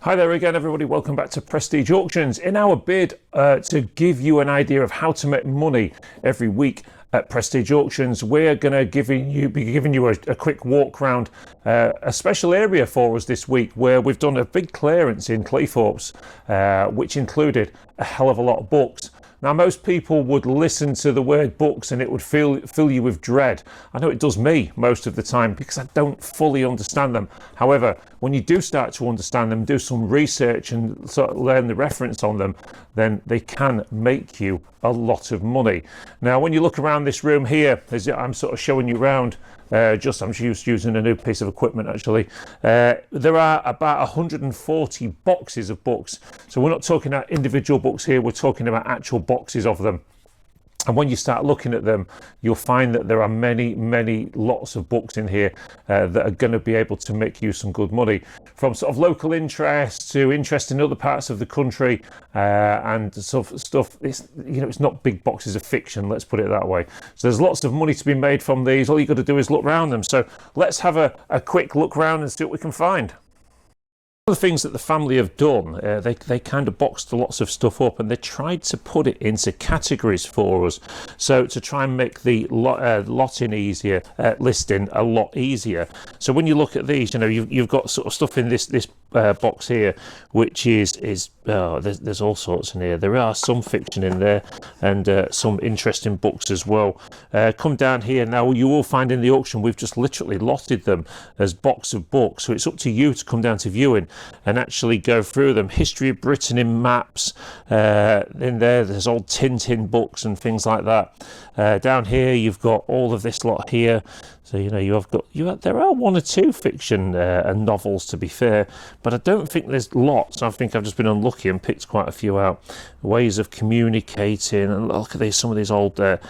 Hi there again, everybody. Welcome back to Prestige Auctions. In our bid to give you an idea of how to make money every week at Prestige Auctions, we're going to be giving you a quick walk around a special area for us this week where we've done a big clearance in Cleethorpes, which included a hell of a lot of books. Now, most people would listen to the word books and it would fill you with dread. I know it does me most of the time because I don't fully understand them. However, when you do start to understand them, do some research and sort of learn the reference on them, then they can make you a lot of money. Now, when you look around this room here, as I'm sort of showing you around, I'm just using a new piece of equipment actually. There are about 140 boxes of books. So we're not talking about individual books here, we're talking about actual boxes of them. And when you start looking at them, you'll find that there are many lots of books in here that are going to be able to make you some good money, from sort of local interest to interest in other parts of the country, and sort of stuff. It's not big boxes of fiction, let's put it that way. So there's lots of money to be made from these. All you got to do is look around them. So let's have a quick look around and see what we can find. One of the things that the family have done, they kind of boxed lots of stuff up and they tried to put it into categories for us, so to try and make the listing a lot easier. So when you look at these, you've got sort of stuff in this box here, which is there's all sorts in here. There are some fiction in there and some interesting books as well. Come down here now, you will find in the auction we've just literally lotted them as box of books, so it's up to you to come down to viewing and actually go through them. History of Britain in maps, in there's old Tintin books and things like that. Down here you've got all of this lot here. So there are one or two fiction and novels, to be fair, but I don't think there's lots. I think I've just been unlucky and picked quite a few out. Ways of communicating, and look at some of these old Globe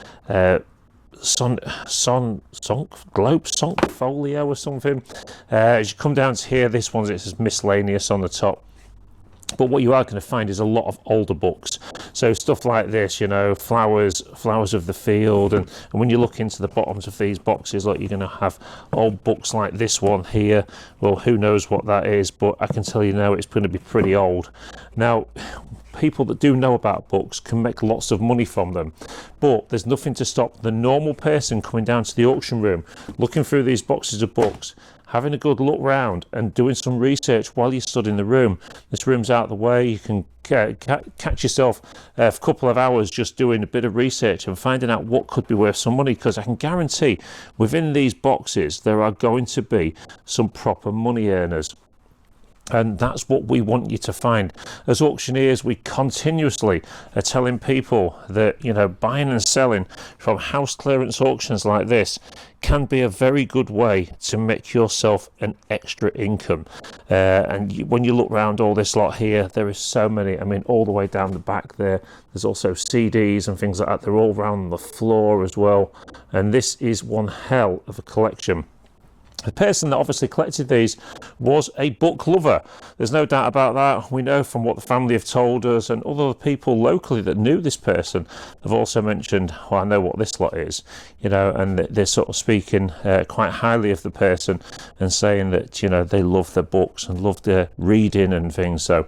Sonk folio or something. As you come down to here, this one, it says miscellaneous on the top. But what you are going to find is a lot of older books. So stuff like this, flowers of the field. And when you look into the bottoms of these boxes, you're going to have old books like this one here. Well, who knows what that is, but I can tell you now it's going to be pretty old. Now, people that do know about books can make lots of money from them, but there's nothing to stop the normal person coming down to the auction room, looking through these boxes of books, having a good look round and doing some research while you stood in the room. This room's out of the way. You can catch yourself a couple of hours just doing a bit of research and finding out what could be worth some money, because I can guarantee within these boxes there are going to be some proper money earners. And that's what we want you to find. As auctioneers, we continuously are telling people that, buying and selling from house clearance auctions like this can be a very good way to make yourself an extra income. When you look around all this lot here, there is so many. I mean, all the way down the back there's also CDs and things like that. They're all around the floor as well. And this is one hell of a collection. The person that obviously collected these was a book lover. There's no doubt about that. We know from what the family have told us, and other people locally that knew this person have also mentioned, well, I know what this lot is, and they're sort of speaking quite highly of the person and saying that, they love their books and love their reading and things. So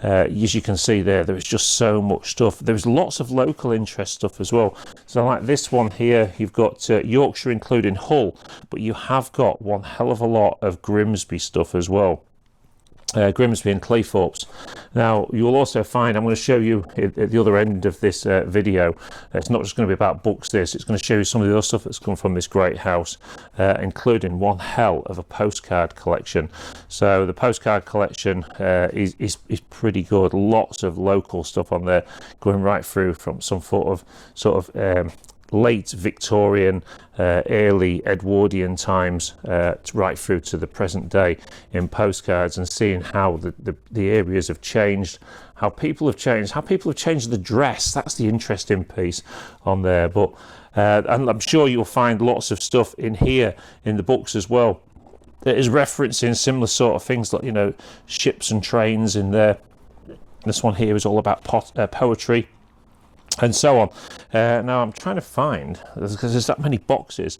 as you can see there is just so much stuff. There's lots of local interest stuff as well. So like this one here, you've got Yorkshire including Hull, but you have got one hell of a lot of Grimsby stuff as well. Grimsby and Cleethorpes. Now you'll also find, I'm going to show you at the other end of this video, it's not just going to be about books. It's going to show you some of the other stuff that's come from this great house, including one hell of a postcard collection. So the postcard collection is pretty good. Lots of local stuff on there, going right through from some sort of late Victorian, early Edwardian times, right through to the present day in postcards, and seeing how the areas have changed, how people have changed the dress. That's the interesting piece on there. But and I'm sure you'll find lots of stuff in here in the books as well that is referencing similar sort of things, like ships and trains in there. This one here is all about poetry. and so on. Now I'm trying to find, because there's that many boxes,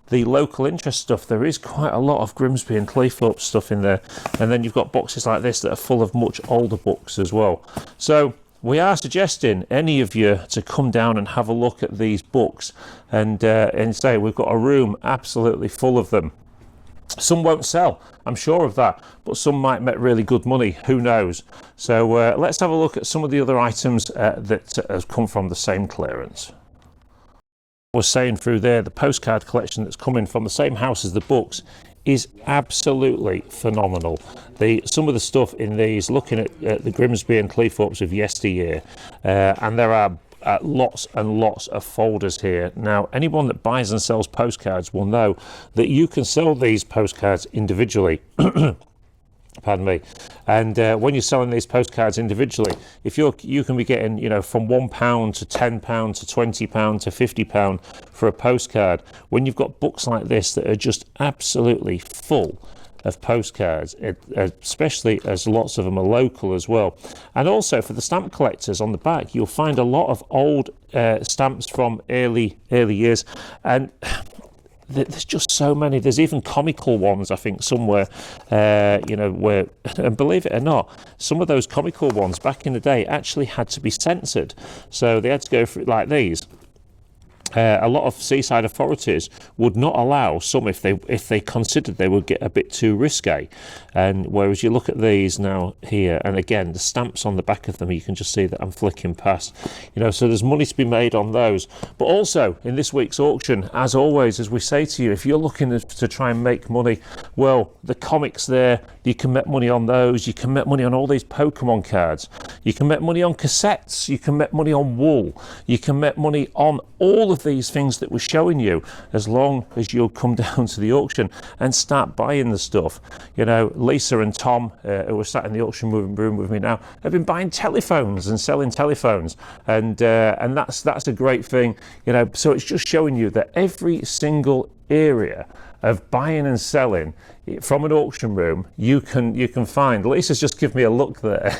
the local interest stuff. There is quite a lot of Grimsby and Cleethorpes stuff in there, and then you've got boxes like this that are full of much older books as well. So we are suggesting any of you to come down and have a look at these books, and say we've got a room absolutely full of them. Some won't sell, I'm sure of that, but some might make really good money, who knows. So let's have a look at some of the other items that have come from the same clearance. I was saying through there, the postcard collection that's coming from the same house as the books is absolutely phenomenal. Some of the stuff in these, looking at the Grimsby and Cleethorpes of yesteryear, and there are lots and lots of folders here. Now, anyone that buys and sells postcards will know that you can sell these postcards individually. Pardon me. And when you're selling these postcards individually, if you can be getting, you know, from £1 to £10 to £20 to £50 for a postcard, when you've got books like this that are just absolutely full of postcards, especially as lots of them are local as well. And also for the stamp collectors, on the back you'll find a lot of old stamps from early years, and there's just so many. There's even comical ones, I think, somewhere, you know, where, and believe it or not, some of those comical ones back in the day actually had to be censored, so they had to go through like these. A lot of seaside authorities would not allow some if they considered they would get a bit too risque. And whereas you look at these now here, and again the stamps on the back of them, you can just see that I'm flicking past, you know, so there's money to be made on those. But also in this week's auction, as always, as we say to you, if you're looking to try and make money, well, the comics there, you can make money on those. You can make money on all these Pokemon cards. You can make money on cassettes. You can make money on wool. You can make money on all of these things that we're showing you, as long as you'll come down to the auction and start buying the stuff. You know, Lisa and Tom, who are sat in the auction room with me now, have been buying telephones and selling telephones, and that's a great thing, you know. So it's just showing you that every single area of buying and selling from an auction room you can find. Lisa's just give me a look there.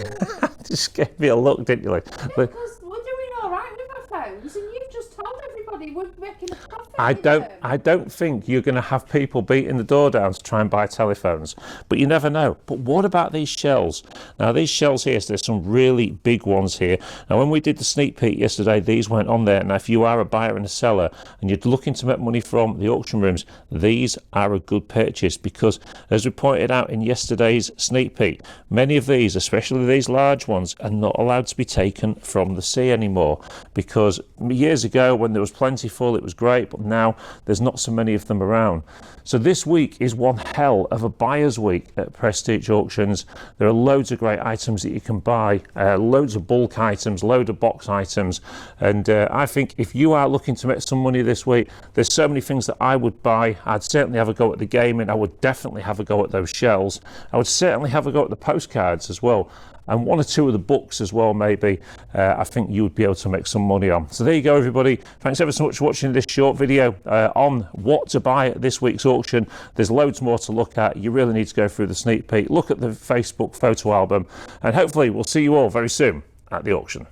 Just gave me a look, didn't you? Because we're doing all right with our phones, and you've just told everybody we're making a profit. I don't think you're going to have people beating the door down to try and buy telephones, but you never know. But what about these shells? Now, these shells here, so there's some really big ones here. Now, when we did the sneak peek yesterday, these went on there. Now, if you are a buyer and a seller and you're looking to make money from the auction rooms, these are a good purchase, because as we pointed out in yesterday's sneak peek, many of these, especially these large ones, are not allowed to be taken from the sea anymore, because years ago when there was plentiful, it was great, but now there's not so many of them around. So this week is one hell of a buyer's week at Prestige Auctions. There are loads of great items that you can buy, loads of bulk items, load of box items, and I think if you are looking to make some money this week, there's so many things that I would buy. I'd certainly have a go at the gaming. I would definitely have a go at those shells. I would certainly have a go at the postcards as well, and one or two of the books as well, maybe. I think you would be able to make some money on. So there you go, everybody. Thanks ever so much for watching this short video on what to buy at this week's auction. There's loads more to look at. You really need to go through the sneak peek, look at the Facebook photo album, and hopefully we'll see you all very soon at the auction.